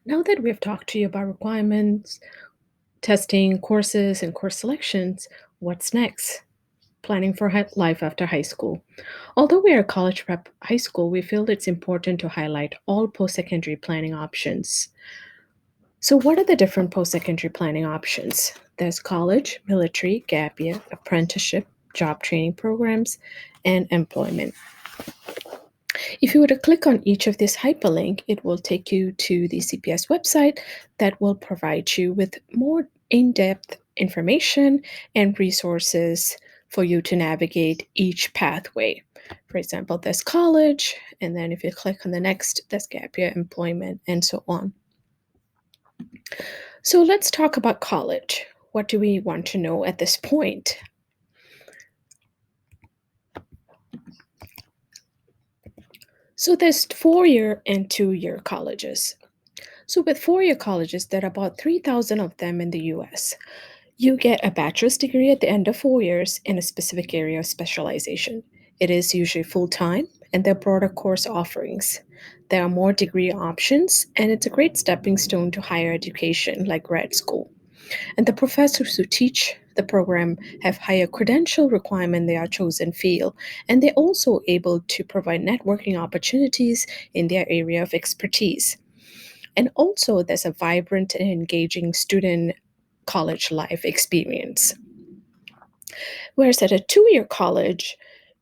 Now that we've talked to you about requirements, testing, courses, and course selections, what's next? Planning for life after high school. Although we are a college prep high school, we feel it's important to highlight all post secondary planning options. So, what are the different post secondary planning options? There's college, military, gap year, apprenticeship, job training programs, and employment. If you were to click on each of this hyperlink, it will take you to the CPS website that will provide you with more in depth information and resources for you to navigate each pathway. For example, there's college, and then if you click on the next, there's gap year, employment, and so on. So let's talk about college. What do we want to know at this point? So there's 4-year and 2-year colleges. So, with 4-year colleges, there are about 3,000 of them in the US. You get a bachelor's degree at the end of 4 years in a specific area of specialization. It is usually full time, and there are broader course offerings. There are more degree options, and it's a great stepping stone to higher education like grad school. And the professors who teach the program have higher credential requirement in their chosen field, and they're also able to provide networking opportunities in their area of expertise. And also, there's a vibrant and engaging student college life experience. Whereas at a 2-year college,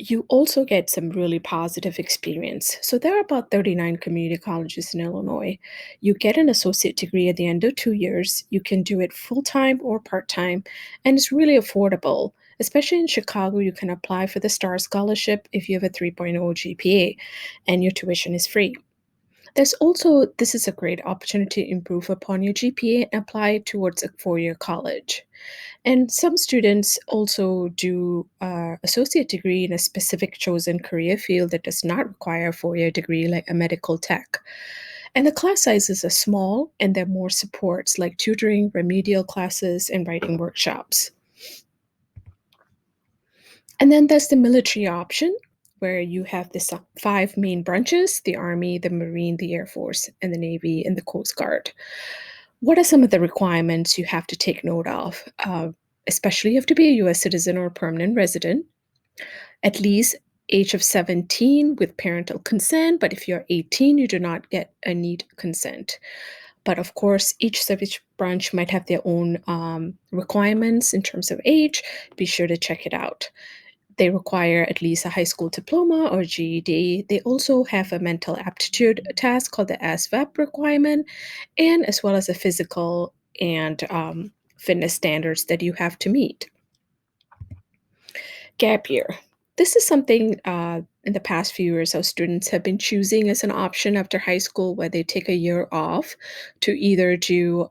you also get some really positive experience. So there are about 39 community colleges in Illinois. You get an associate degree at the end of 2 years. You can do it full time or part time, and it's really affordable. Especially in Chicago, you can apply for the STAR scholarship if you have a 3.0 GPA, and your tuition is free. This is a great opportunity to improve upon your GPA and apply towards a 4-year college. And some students also do associate degree in a specific chosen career field that does not require a 4-year degree, like a medical tech. And the class sizes are small, and there are more supports like tutoring, remedial classes, and writing workshops. And then there's the military option, where you have the five main branches: the Army, the Marine, the Air Force, and the Navy, and the Coast Guard. What are some of the requirements you have to take note of? Especially, you have to be a US citizen or a permanent resident, at least age of 17 with parental consent, but if you're 18, you do not get a need consent. But of course, each service branch might have their own requirements in terms of age. Be sure to check it out. They require at least a high school diploma or GED. They also have a mental aptitude test called the ASVAB requirement, and as well as a physical and fitness standards that you have to meet. Gap year. This is something in the past few years our students have been choosing as an option after high school, where they take a year off to either do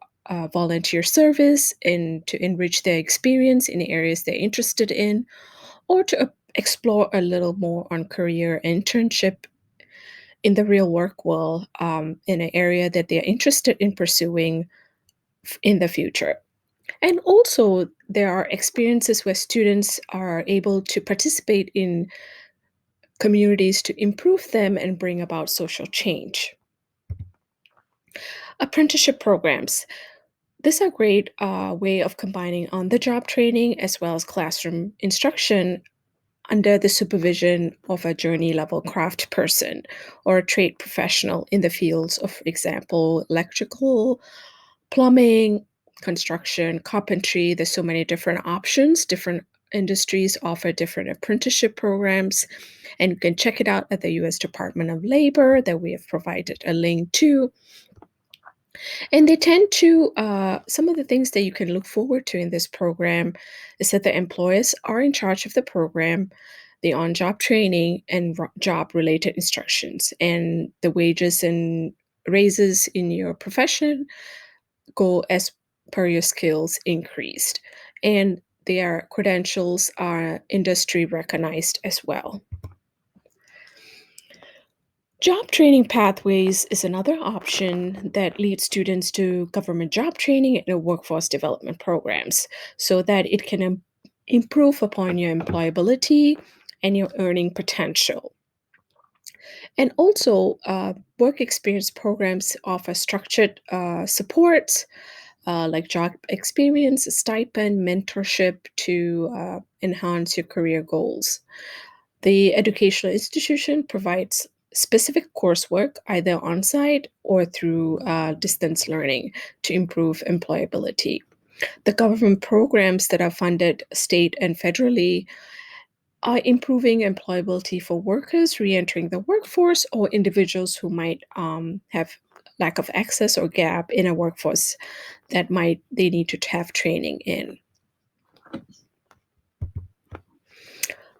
volunteer service and to enrich their experience in the areas they're interested in, or to explore a little more on career internship in the real work world, in an area that they're interested in pursuing in the future. And also, there are experiences where students are able to participate in communities to improve them and bring about social change. Apprenticeship programs. This is a great way of combining on the job training as well as classroom instruction under the supervision of a journey level craft person or a trade professional in the fields of, for example, electrical, plumbing, construction, carpentry. There's so many different options. Different industries offer different apprenticeship programs, and you can check it out at the US Department of Labor that we have provided a link to. And they tend to, some of the things that you can look forward to in this program is that the employers are in charge of the program, the on job training, and job related instructions, and the wages and raises in your profession go as per your skills increased. And their credentials are industry recognized as well. Job training pathways is another option that leads students to government job training and workforce development programs so that it can improve upon your employability and your earning potential. And also, work experience programs offer structured supports like job experience, stipend, mentorship to enhance your career goals. The educational institution provides specific coursework either on site or through distance learning to improve employability. The government programs that are funded state and federally are improving employability for workers re-entering the workforce or individuals who might have lack of access or gap in a workforce that might they need to have training in.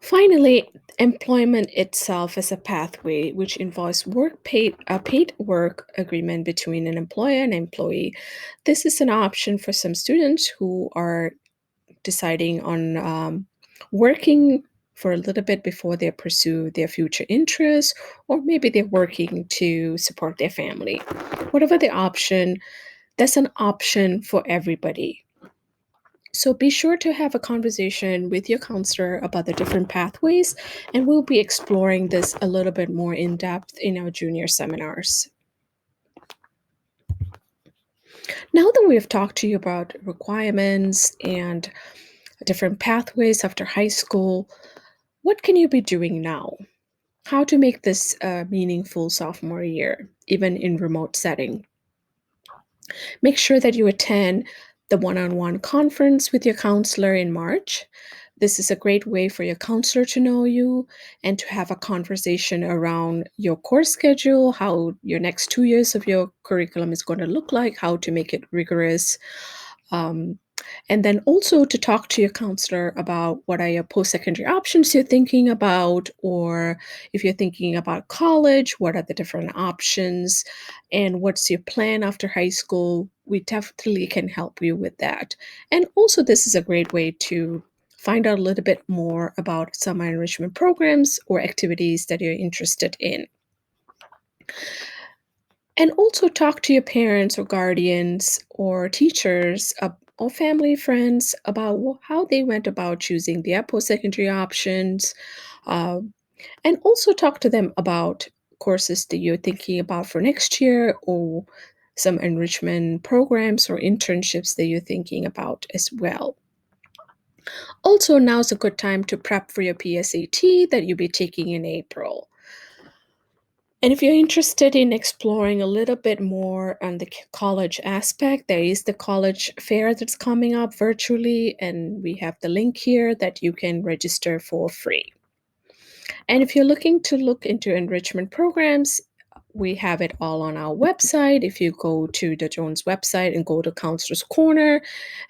Finally, employment itself is a pathway which involves a paid work agreement between an employer and employee. This is an option for some students who are deciding on working for a little bit before they pursue their future interests, or maybe they're working to support their family. Whatever the option, that's an option for everybody. So be sure to have a conversation with your counselor about the different pathways, and we'll be exploring this a little bit more in depth in our junior seminars. Now that we have talked to you about requirements and different pathways after high school, what can you be doing now? How to make this a meaningful sophomore year, even in remote setting? Make sure that you attend the one-on-one conference with your counselor in March. This is a great way for your counselor to know you and to have a conversation around your course schedule, how your next 2 years of your curriculum is going to look like, how to make it rigorous. Um, and then also to talk to your counselor about what are your post secondary options you're thinking about, or if you're thinking about college, what are the different options, and what's your plan after high school. We definitely can help you with that. And also, this is a great way to find out a little bit more about summer enrichment programs or activities that you're interested in. And also talk to your parents or guardians or teachers or family friends about how they went about choosing their post-secondary options. Uh, and also talk to them about courses that you're thinking about for next year, or some enrichment programs or internships that you're thinking about as well. Also, now's a good time to prep for your PSAT that you'll be taking in April. And if you're interested in exploring a little bit more on the college aspect, there is the college fair that's coming up virtually, and we have the link here that you can register for free. And if you're looking to look into enrichment programs, we have it all on our website. If you go to the Jones website and go to Counselor's Corner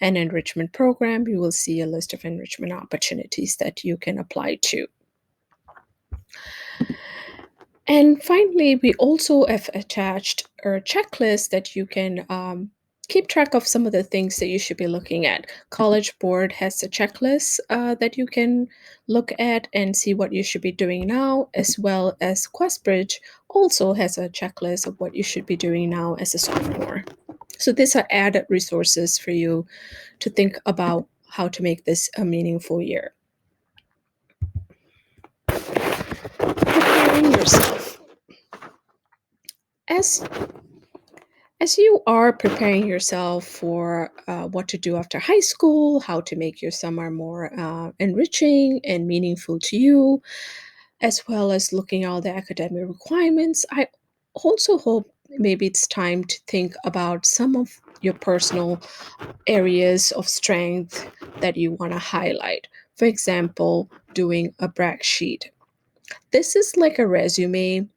and Enrichment Program, you will see a list of enrichment opportunities that you can apply to. And finally, we also have attached a checklist that you can keep track of some of the things that you should be looking at. College Board has a checklist that you can look at and see what you should be doing now, as well as QuestBridge also has a checklist of what you should be doing now as a sophomore. So these are added resources for you to think about how to make this a meaningful year. Preparing yourself. As As you are preparing yourself for what to do after high school, how to make your summer more enriching and meaningful to you, as well as looking at all the academic requirements, I also hope maybe it's time to think about some of your personal areas of strength that you want to highlight. For example, doing a brag sheet. This is like a resume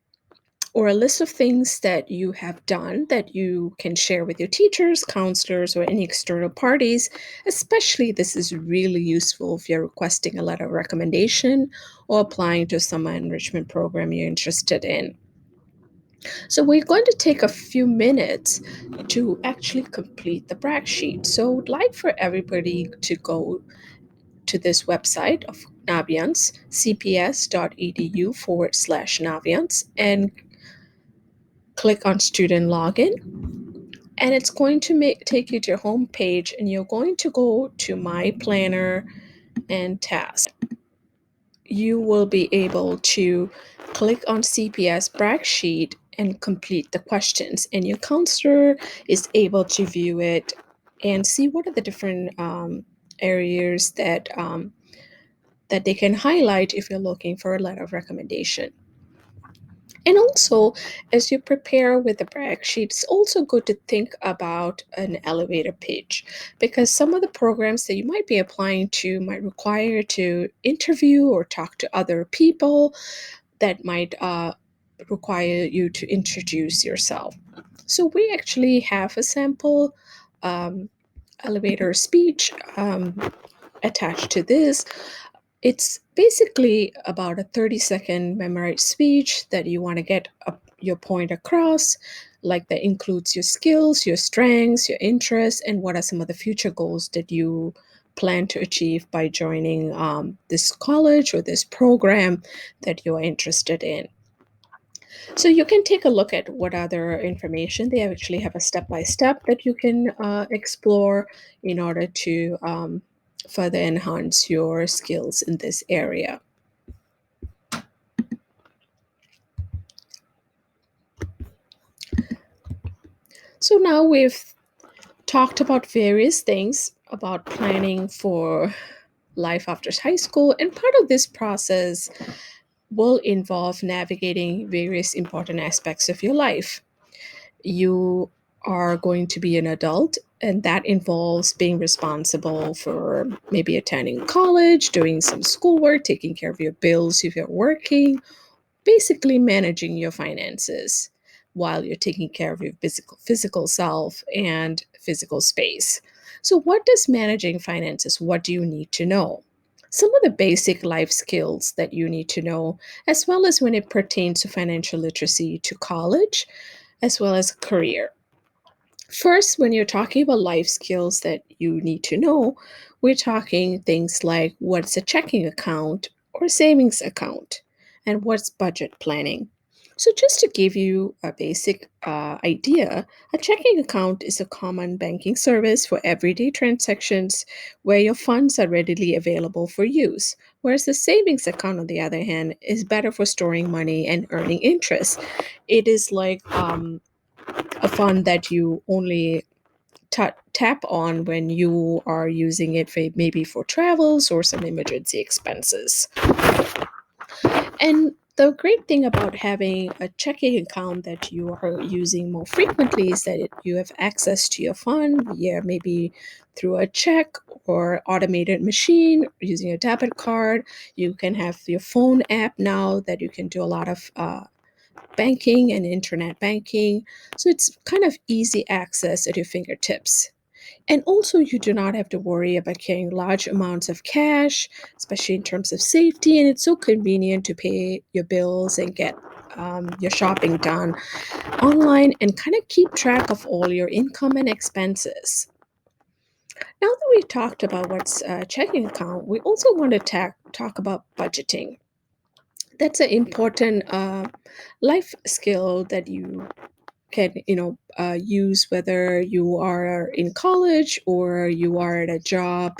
or a list of things that you have done that you can share with your teachers, counselors, or any external parties. Especially, this is really useful if you're requesting a letter of recommendation or applying to some enrichment program you're interested in. So, we're going to take a few minutes to actually complete the brag sheet. So, I'd like for everybody to go to this website of Naviance, cps.edu/Naviance, and click on student login, and it's going to take you to your home page, and you're going to go to my planner and task. you will be able to click on CPS brag sheet and complete the questions, and your counselor is able to view it and see what are the different areas that they can highlight if you're looking for a letter of recommendation. And also, as you prepare with the brag sheet, it's also good to think about an elevator pitch, because some of the programs that you might be applying to might require you to interview or talk to other people that might require you to introduce yourself. So, we actually have a sample um, elevator speech attached to this. It's basically about a 30-second memorized speech that you want to get your point across, like that includes your skills, your strengths, your interests, and what are some of the future goals that you plan to achieve by joining this college or this program that you're interested in. So you can take a look at what other information. They actually have a step by step that you can explore in order to further enhance your skills in this area. So now we've talked about various things about planning for life after high school, and part of this process will involve navigating various important aspects of your life. You are going to be an adult, and that involves being responsible for maybe attending college, doing some schoolwork, taking care of your bills if you're working, basically managing your finances while you're taking care of your physical self and physical space. So what does managing finances, what do you need to know? Some of the basic life skills that you need to know, as well as when it pertains to financial literacy to college, as well as career. First, when you're talking about life skills that you need to know, we're talking things like what's a checking account or savings account, and what's budget planning. So, just to give you a basic idea, a checking account is a common banking service for everyday transactions where your funds are readily available for use. Whereas the savings account, on the other hand, is better for storing money and earning interest. It is like a fund that you only tap on when you are using it for maybe for travels or some emergency expenses. And the great thing about having a checking account that you are using more frequently is that you have access to your fund via maybe through a check or automated machine using a debit card. You can have your phone app now that you can do a lot of banking and internet banking. So it's kind of easy access at your fingertips. And also, you do not have to worry about carrying large amounts of cash, especially in terms of safety. And it's so convenient to pay your bills and get your shopping done online and kind of keep track of all your income and expenses. Now that we've talked about what's a checking account, we also want to talk about budgeting. That's an important life skill that you can use whether you are in college or you are at a job.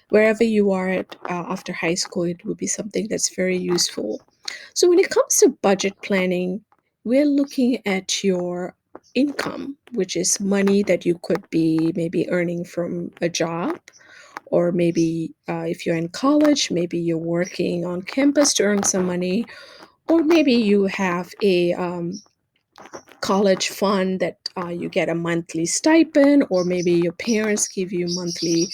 Wherever you are at after high school, it would be something that's very useful. So when it comes to budget planning, we're looking at your income, which is money that you could be maybe earning from a job, or maybe if you're in college, maybe you're working on campus to earn some money, or maybe you have a college fund that you get a monthly stipend, or maybe your parents give you monthly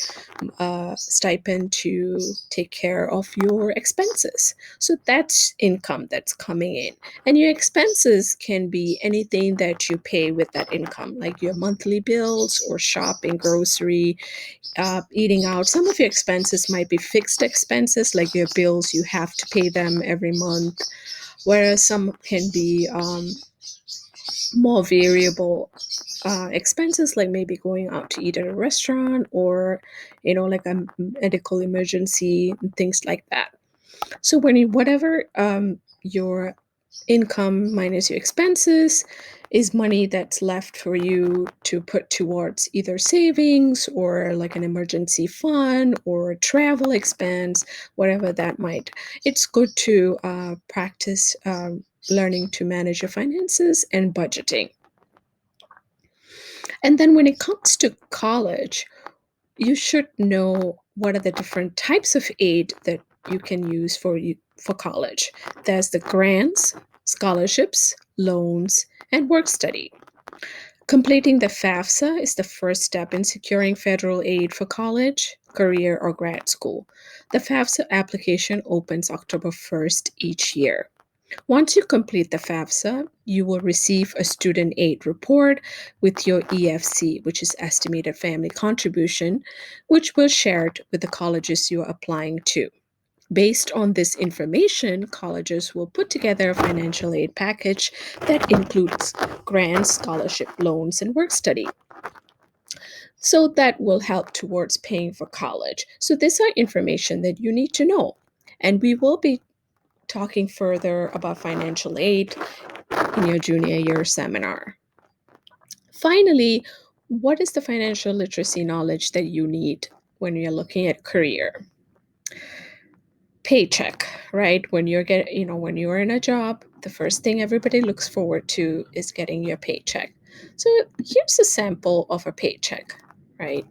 stipend to take care of your expenses. So that's income that's coming in. And your expenses can be anything that you pay with that income, like your monthly bills or shopping, grocery, eating out. Some of your expenses might be fixed expenses, like your bills, you have to pay them every month, whereas some can be more variable expenses, like maybe going out to eat at a restaurant, or like a medical emergency and things like that. So whatever your Income minus your expenses is money that's left for you to put towards either savings or like an emergency fund or travel expense, whatever that might. It's good to practice learning to manage your finances and budgeting. And then when it comes to college, you should know what are the different types of aid that you can use for college. There's the grants, scholarships, loans, and work study. Completing the FAFSA is the first step in securing federal aid for college, career, or grad school. The FAFSA application opens October 1st each year. Once you complete the FAFSA, you will receive a student aid report with your EFC, which is estimated family contribution, which will share it with the colleges you are applying to. Based on this information, colleges will put together a financial aid package that includes grants, scholarship, loans, and work study. So that will help towards paying for college. So these are information that you need to know. And we will be talking further about financial aid in your junior year seminar. Finally, what is the financial literacy knowledge that you need when you're looking at career? Paycheck, right? When you're in a job, the first thing everybody looks forward to is getting your paycheck. So here's a sample of a paycheck, right?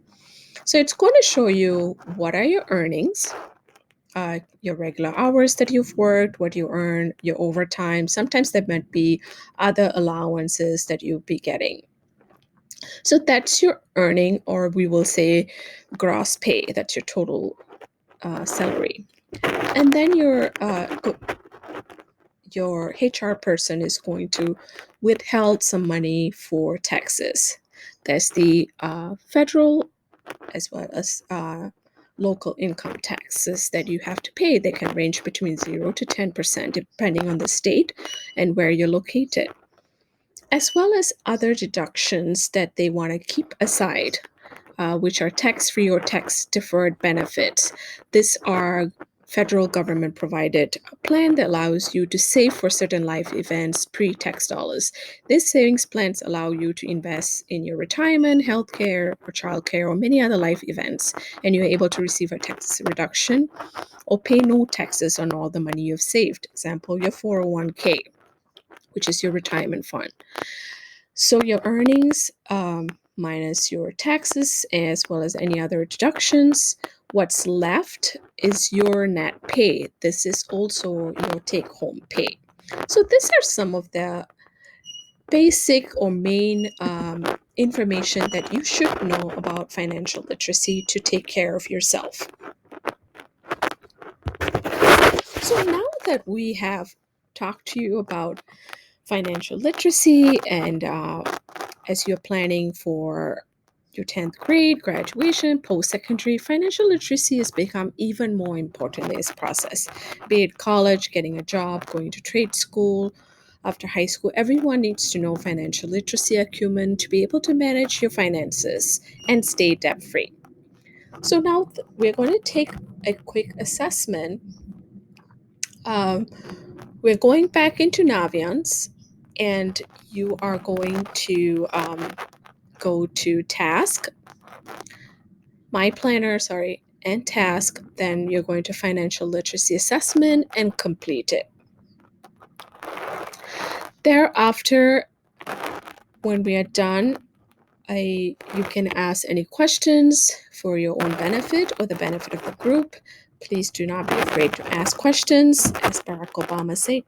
So it's going to show you what are your earnings, your regular hours that you've worked, what you earn, your overtime. Sometimes there might be other allowances that you'll be getting. So that's your earning, or we will say gross pay. That's your total salary. And then your HR person is going to withheld some money for taxes. There's the federal as well as local income taxes that you have to pay. They can range between 0 to 10% depending on the state and where you're located, as well as other deductions that they want to keep aside, which are tax-free or tax-deferred benefits. These are federal government provided plan that allows you to save for certain life events pre-tax dollars. These savings plans allow you to invest in your retirement, healthcare, or childcare, or many other life events, and you're able to receive a tax reduction or pay no taxes on all the money you've saved. Example, your 401k, which is your retirement fund. So your earnings minus your taxes as well as any other deductions, what's left is your net pay. This is also your take home pay. So these are some of the basic or main information that you should know about financial literacy to take care of yourself. So now that we have talked to you about financial literacy and as you're planning for your 10th grade, graduation, post-secondary, financial literacy has become even more important in this process. Be it college, getting a job, going to trade school, after high school, everyone needs to know financial literacy acumen to be able to manage your finances and stay debt-free. So now we're going to take a quick assessment. Um, we're going back into Naviance, and you are going to go to task, my planner, sorry, and task. Then you're going to financial literacy assessment and complete it. Thereafter, when we are done, you can ask any questions for your own benefit or the benefit of the group. Please do not be afraid to ask questions. As Barack Obama said,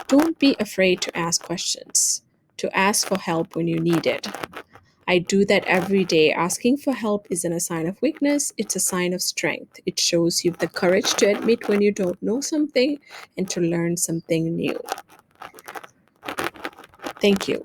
don't be afraid to ask questions, to ask for help when you need it. I do that every day. Asking for help isn't a sign of weakness, it's a sign of strength. It shows you the courage to admit when you don't know something and to learn something new. Thank you.